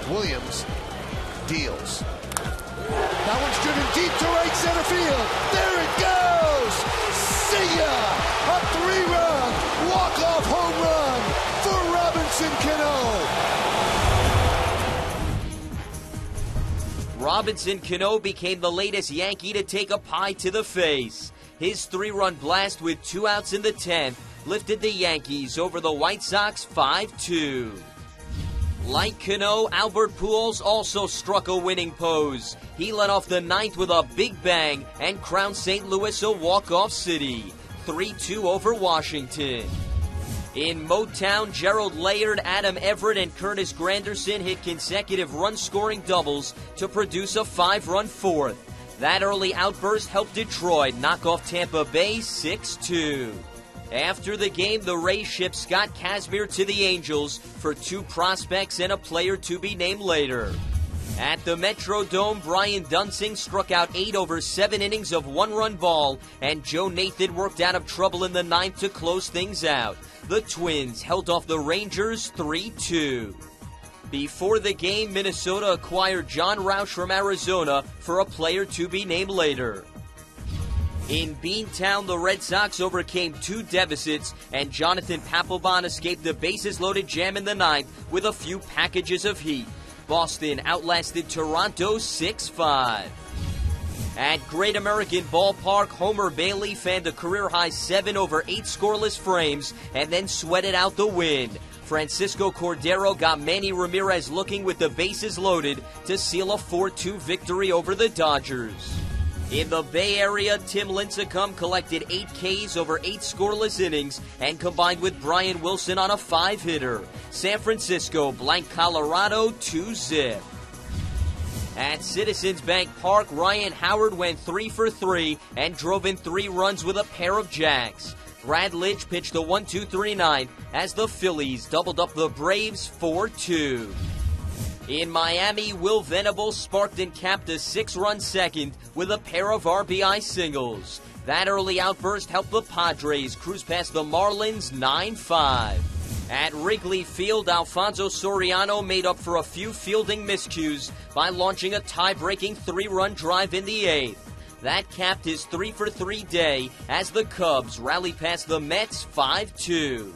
Williams deals. That one's driven deep to right center field. There it goes! See ya! A 3-run walk-off home run for Robinson Cano. Robinson Cano became the latest Yankee to take a pie to the face. His 3-run blast with 2 outs in the 10th lifted the Yankees over the White Sox 5-2. Like Cano, Albert Pujols also struck a winning pose. He led off the 9th with a big bang and crowned St. Louis a walk-off city, 3-2 over Washington. In Motown, Gerald Laird, Adam Everett, and Curtis Granderson hit consecutive run-scoring doubles to produce a 5-run fourth. That early outburst helped Detroit knock off Tampa Bay 6-2. After the game, the Rays shipped Scott Kazmir to the Angels for 2 prospects and a player to be named later. At the Metrodome, Brian Dunsing struck out 8 over 7 innings of 1-run ball, and Joe Nathan worked out of trouble in the 9th to close things out. The Twins held off the Rangers 3-2. Before the game, Minnesota acquired John Roush from Arizona for a player to be named later. In Beantown, the Red Sox overcame 2 deficits, and Jonathan Papelbon escaped the bases-loaded jam in the 9th with a few packages of heat. Boston outlasted Toronto 6-5. At Great American Ballpark, Homer Bailey fanned a career-high 7 over 8 scoreless frames and then sweated out the win. Francisco Cordero got Manny Ramirez looking with the bases loaded to seal a 4-2 victory over the Dodgers. In the Bay Area, Tim Lincecum collected 8 Ks over 8 scoreless innings and combined with Brian Wilson on a 5-hitter. San Francisco blanked Colorado 2-zip. At Citizens Bank Park, Ryan Howard went 3 for 3 and drove in 3 runs with a pair of jacks. Brad Lidge pitched a 1-2-3 9 as the Phillies doubled up the Braves 4-2. In Miami, Will Venables sparked and capped a 6-run second with a pair of RBI singles. That early outburst helped the Padres cruise past the Marlins 9-5. At Wrigley Field, Alfonso Soriano made up for a few fielding miscues by launching a tie-breaking 3-run drive in the 8th. That capped his 3 for 3 day as the Cubs rallied past the Mets 5-2.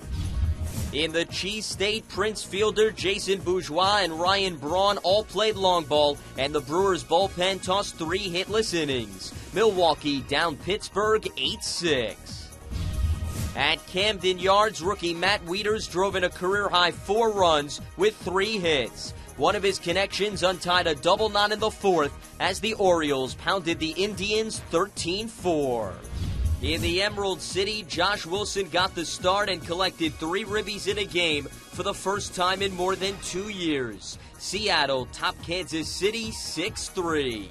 In the Cheese State, Prince fielder Jason Bourgeois and Ryan Braun all played long ball, and the Brewers bullpen tossed 3 hitless innings. Milwaukee down Pittsburgh 8-6. At Camden Yards, rookie Matt Wieters drove in a career-high 4 runs with 3 hits. One of his connections untied a double knot in the 4th as the Orioles pounded the Indians 13-4. In the Emerald City, Josh Wilson got the start and collected 3 ribbies in a game for the first time in more than 2 years. Seattle topped Kansas City 6-3.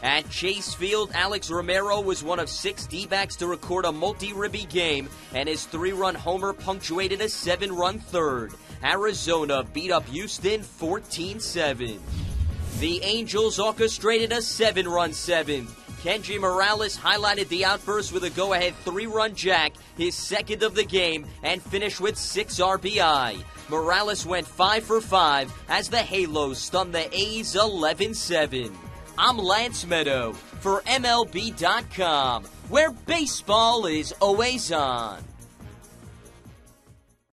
At Chase Field, Alex Romero was one of 6 D-backs to record a multi-ribby game, and his 3-run homer punctuated a 7-run third. Arizona beat up Houston 14-7. The Angels orchestrated a 7-run 7th. Kenji Morales highlighted the outburst with a go-ahead 3-run jack, his 2nd of the game, and finished with 6 RBI. Morales went 5 for 5 as the Halos stunned the A's 11-7. I'm Lance Meadow for MLB.com, where baseball is always on.